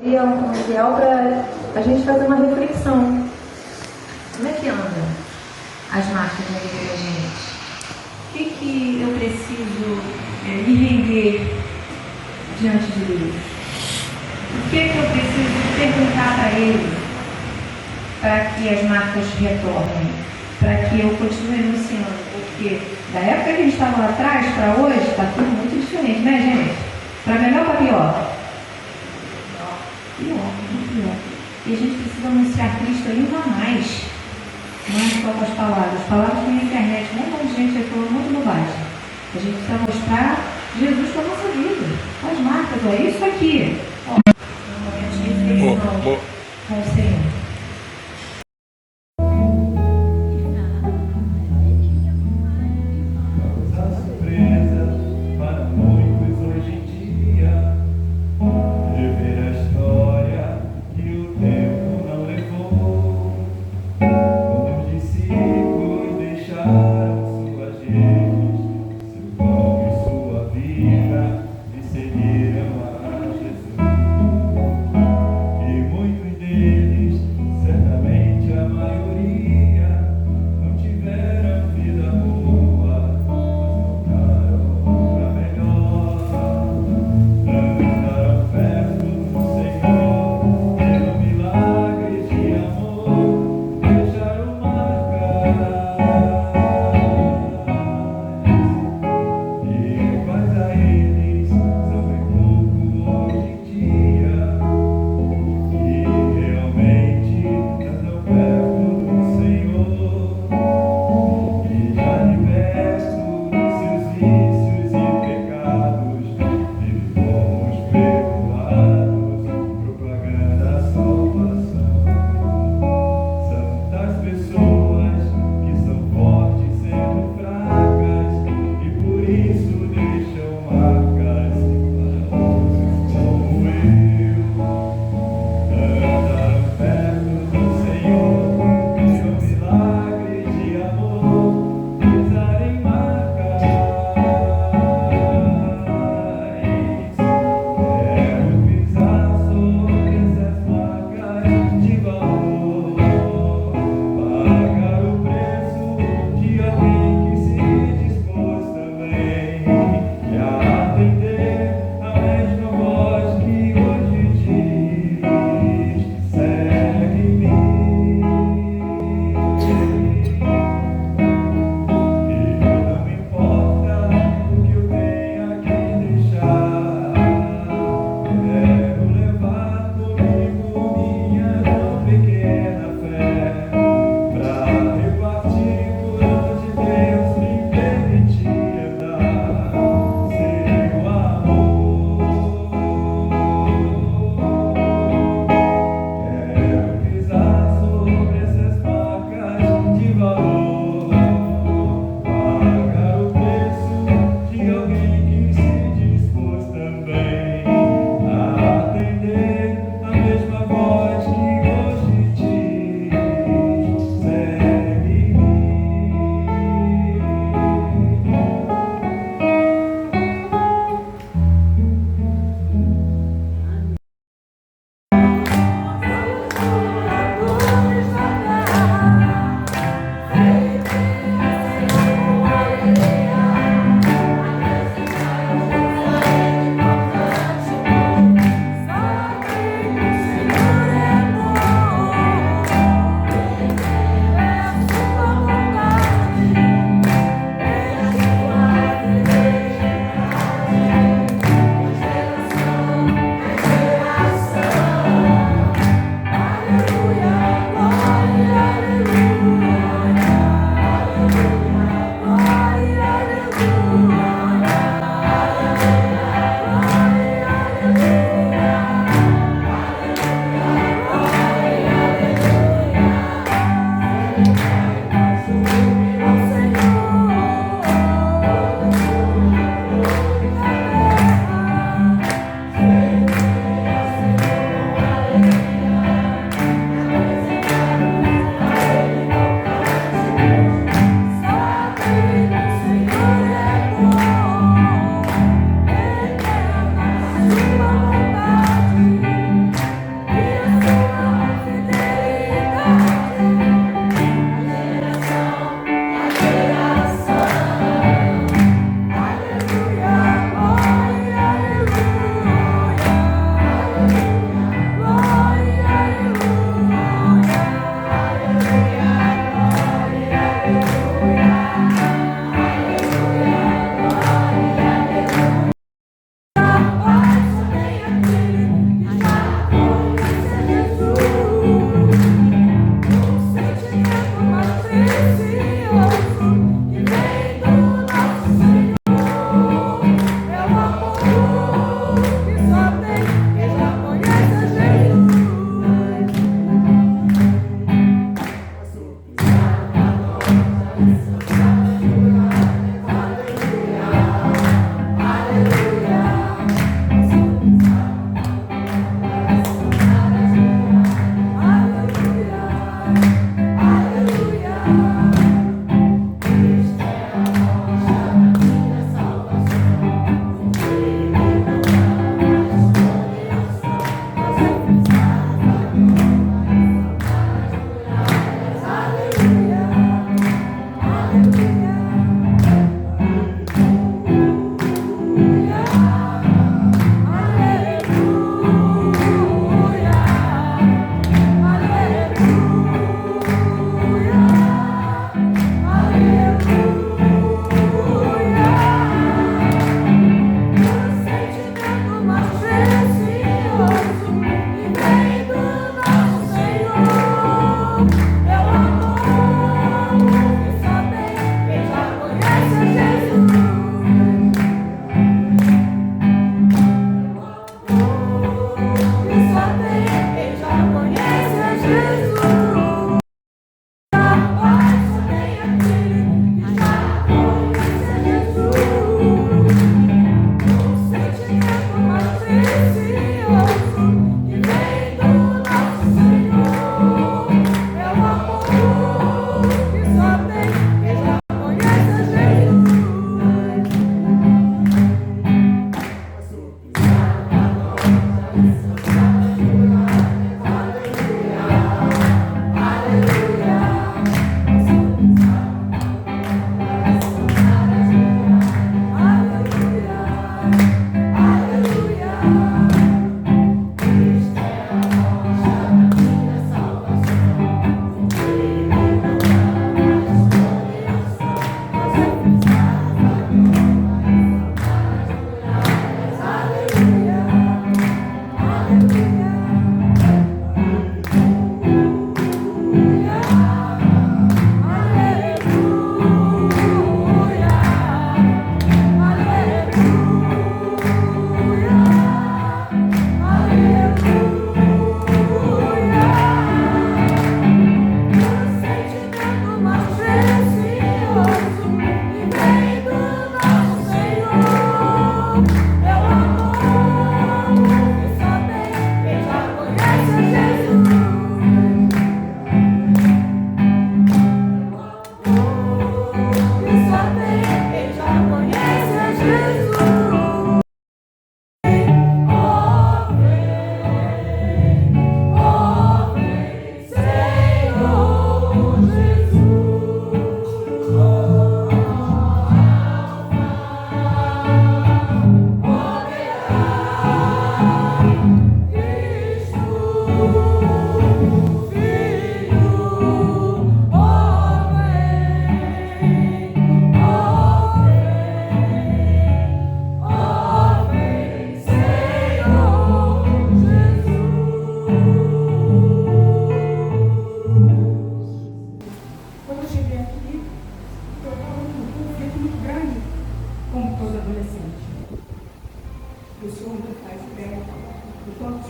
Seria um ideal para a gente fazer uma reflexão. Como é que anda as marcas na vida da gente? O que eu preciso me render diante de Deus? O que eu preciso perguntar para Ele para que as marcas retornem? Para que eu continue anunciando? Porque da época que a gente estava lá atrás para hoje, está tudo muito diferente, né, gente? Para melhor ou para pior? Pior, muito pior. E a gente precisa anunciar Cristo ainda mais. Não é só com as palavras. As palavras tem na internet, um monte de gente aí falando muito bobagem. A gente precisa mostrar Jesus com a nossa vida. As marcas, ó, isso aqui. Ó, um momento de reflexão com o Senhor. Seguiram a Jesus.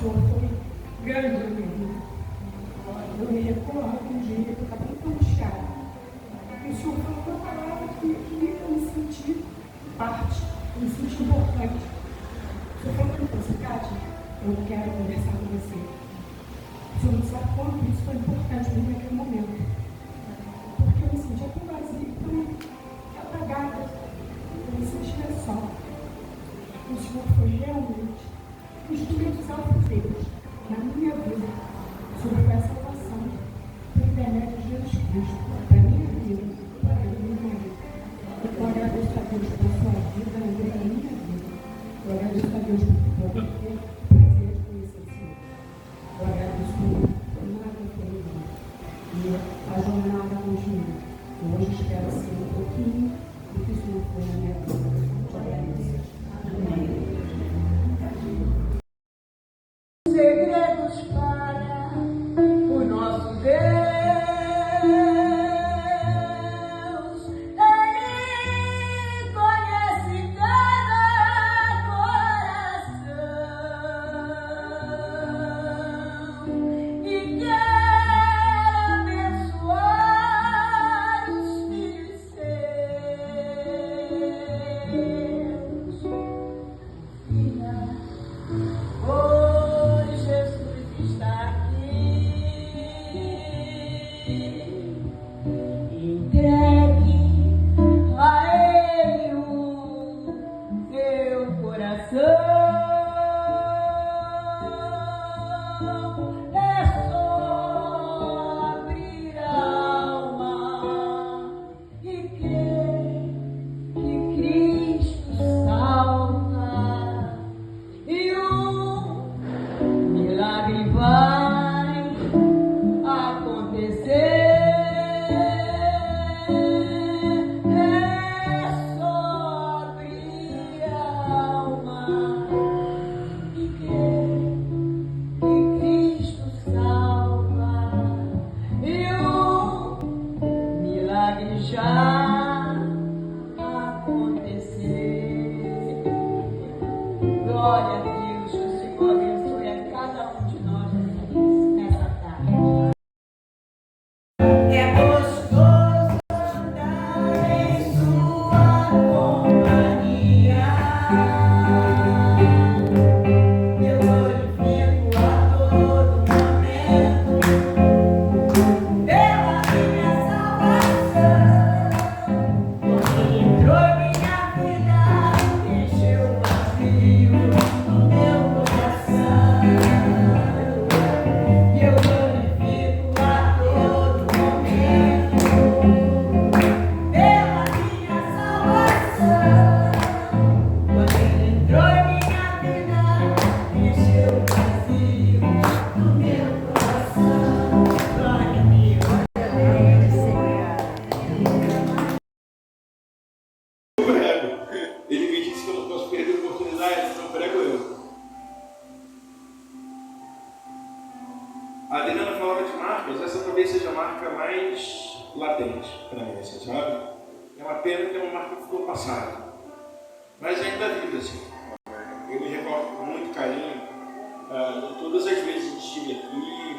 Senhor foi grande na minha vida. Eu me recordo um dia que eu estava muito angustiada. E o Senhor falou uma palavra que eu me senti parte, eu me senti importante. O Senhor falou para você, Kátia, eu quero conversar com você. O Senhor não sabe quanto isso foi importante para mim naquele momento. Porque eu me sentia tão vazia, tão apagada. Eu me sentia só. O Senhor foi realmente um instrumento salvo de Deus na minha vida, sobre a salvação, por intermédio de Jesus Cristo, para a minha vida, para a vida do meu marido. Eu agradeço a Deus pela sua vida, André, na minha vida. Eu agradeço a Deus por ter o prazer de conhecer o Senhor. Eu agradeço muito por nada que ele deu. E a jornada continua. Eu hoje espero ser um pouquinho do que o Senhor foi na minha vida. Eu agradeço. Amém. Segredos para o nosso Deus, Ele conhece cada coração e quer abençoar os filhos seus. Filha, oh, Jesus está aqui. Entregue a Ele o teu coração. É só abrir a alma e crer que Cristo salva. E o milagre vai acontecer. É só abrir a alma e crer que Cristo salva. E o milagre já aconteceu. Glória a Deus, que o Senhor abençoe a cada um de nós nessa tarde. É gostoso andar em sua companhia. Eu glorifico a todo momento pela minha salvação. Porque entrou em minha vida, encheu o vazio no meu coração. E eu glorifico a todo momento pela minha salvação. Quando ele entrou em minha vida, encheu o vazio no meu coração. Glória a Deus. Ele me disse que eu não posso perder a oportunidade, então prego eu. A Adriana falava de marcas, essa talvez seja a marca mais latente para mim, assim, sabe? É uma pena que é uma marca que ficou passada, mas ainda vive assim. Eu me recordo com muito carinho de todas as vezes que estive aqui,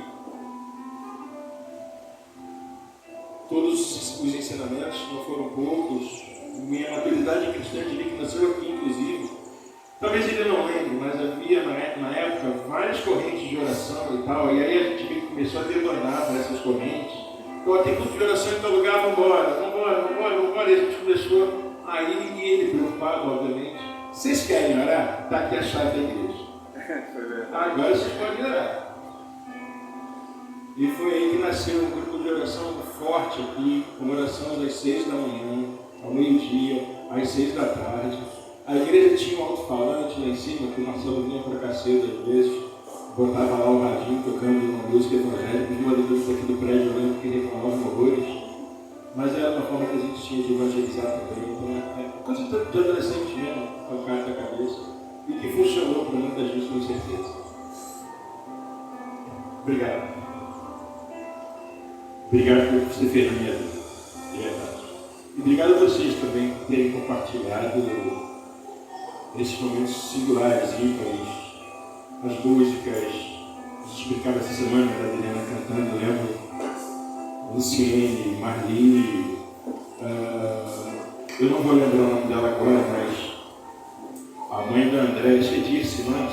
todos os ensinamentos, não foram poucos. Minha maturidade cristã diria que nasceu aqui, inclusive. Talvez ele não lembre, mas havia na época várias correntes de oração e tal, e aí a gente começou a debandar para essas correntes. Pô, tem culto de oração em tal lugar, vambora. E a gente começou aí, e ele preocupado, obviamente. Vocês querem orar? Está aqui a chave da igreja. Agora vocês podem orar. E foi aí que nasceu um grupo de oração forte aqui, com oração às 6 da manhã, ao meio-dia, às 6 da tarde. A igreja tinha um alto-falante lá em cima, que o Marcelo vinha para cá cedo às vezes, botava lá o radinho tocando uma música evangélica, de uma das aqui do prédio, eu lembro que reclamavam horrores. Mas era uma forma que a gente tinha de evangelizar também. Então, é coisa de adolescente mesmo, com a cara da cabeça, e que funcionou para muita gente, com certeza. Obrigado. Obrigado pelo que você fez na minha vida, de verdade. E obrigado a vocês também por terem compartilhado esses momentos singulares, ímpares, as músicas, explicava essa semana da Adriana cantando, lembro? Luciene, Marli, eu não vou lembrar o nome dela agora, mas a mãe da André, acho que é Dirce, não é?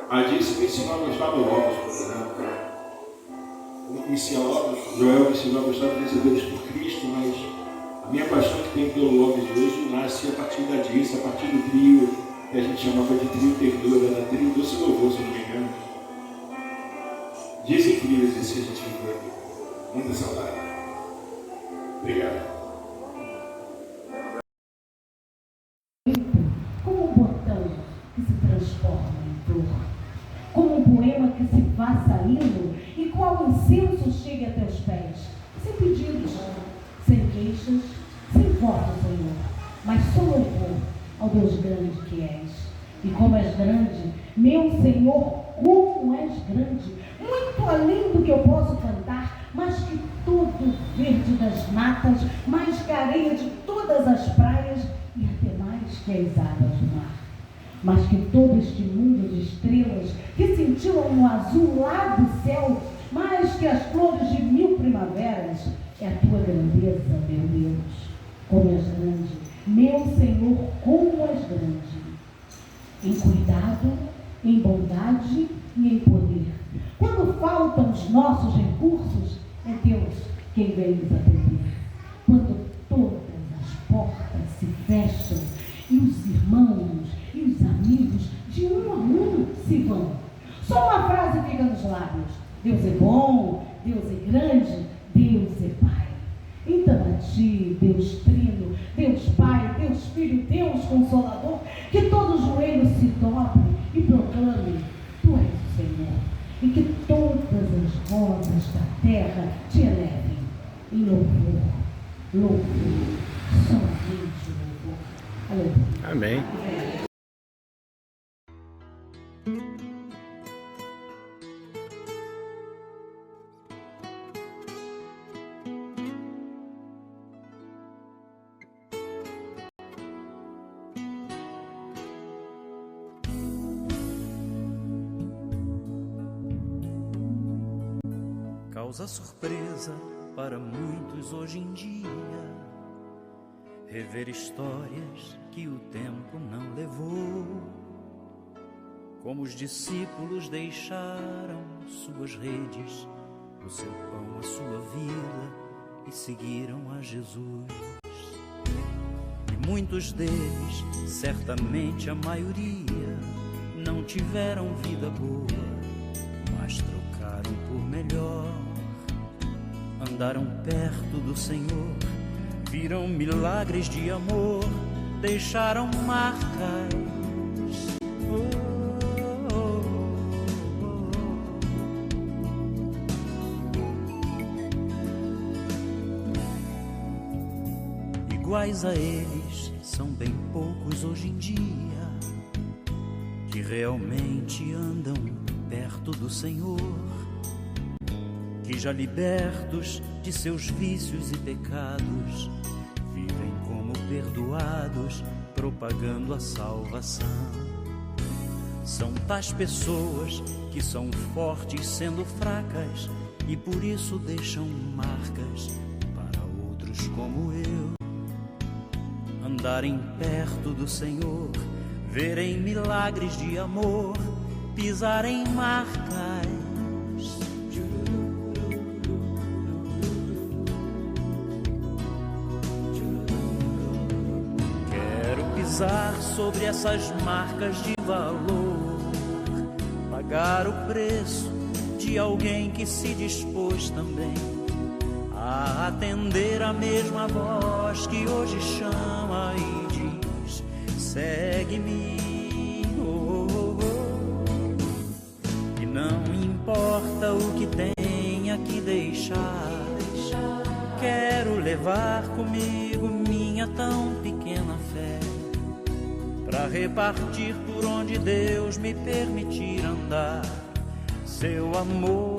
A Dirce me ensinou a gostar do Logos, por exemplo. Joel me ensinou a gostar dos vencedores por Cristo, mas a minha paixão que tem pelo Logos hoje nasce a partir da Dirce, a partir do trio, que a gente chamava de trio ternura, era trio doce louvor, se não me engano. Dias incríveis esse que a gente viveu aqui. Muita saudade. Obrigado. Como um botão que se transforma em flor, como um poema que se vá saindo e qual incenso chegue até os pés, sem pedidos, sem queixas, sem voto, Senhor, mas só louvor ao Deus grande que és. E como és grande, meu Senhor, como és grande, muito além do que eu posso cantar, mais que todo verde das matas, mais que a areia de todas as praias e até mais que as águas do mar. Mas que todo este mundo de estrelas que cintilam no azul lá do céu, mais que as flores de 1000 primaveras, é a tua grandeza, meu Deus. Como és grande, meu Senhor, como és grande. Em cuidado, em bondade e em poder. Quando faltam os nossos recursos, é Deus quem vem nos atender. Quando todas as portas se fecham e os irmãos e os amigos de um a um se vão, só uma frase fica nos lábios: Deus é bom, Deus é grande, Deus é Pai. Então a Ti, Deus Trino, Deus Pai, Deus Filho, Deus Consolador, que todo joelho se dobre e proclame: Tu és o Senhor, e que todas as vozes da terra te elevem em louvor, louvor, somente louvor. Aleluia. Amém. Causa surpresa para muitos hoje em dia rever histórias que o tempo não levou, como os discípulos deixaram suas redes, o seu pão, a sua vida, e seguiram a Jesus. E muitos deles, certamente a maioria, não tiveram vida boa, mas trocaram por melhor. Andaram perto do Senhor, viram milagres de amor, deixaram marcas. Iguais a eles são bem poucos hoje em dia, que realmente andam perto do Senhor, que já libertos de seus vícios e pecados, vivem como perdoados, propagando a salvação. São tais pessoas que são fortes sendo fracas, e por isso deixam marcas para outros como eu. Andarem perto do Senhor, verem milagres de amor, pisarem marcas. Pisar sobre essas marcas de valor, pagar o preço de alguém que se dispôs também a atender a mesma voz que hoje chama e diz: segue-me. E não importa o que tenha que deixar, quero levar comigo minha tão pequena fé, para repartir por onde Deus me permitir andar, seu amor.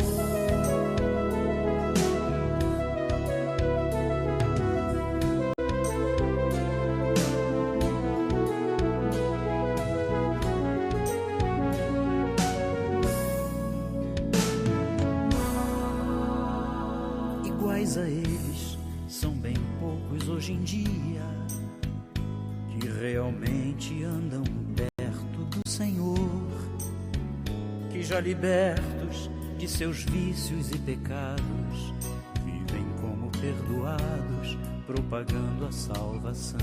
iguais a eles são bem poucos hoje em dia que realmente andam perto do Senhor, que já libertos de seus vícios e pecados vivem como perdoados, propagando a salvação.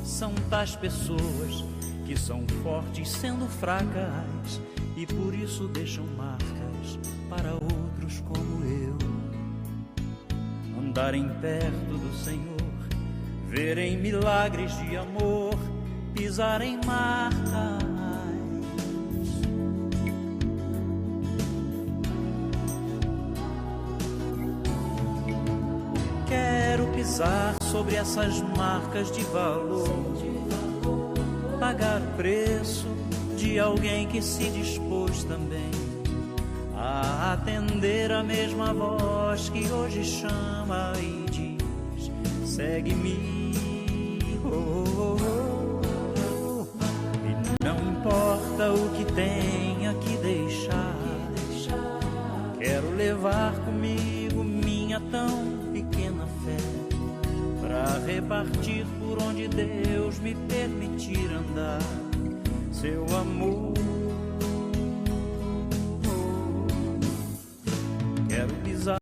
São tais pessoas que são fortes sendo fracas e por isso deixam marcas para outros como eu. Andarem perto do Senhor, verem milagres de amor, pisarem marcas. Quero pisar sobre essas marcas de valor, pagar o preço de alguém que se dispôs também a atender a mesma voz que hoje chama e diz: segue-me. E não importa o que tenha que deixar, quero levar comigo minha tão pequena fé para repartir por onde Deus me permitir andar. Seu amor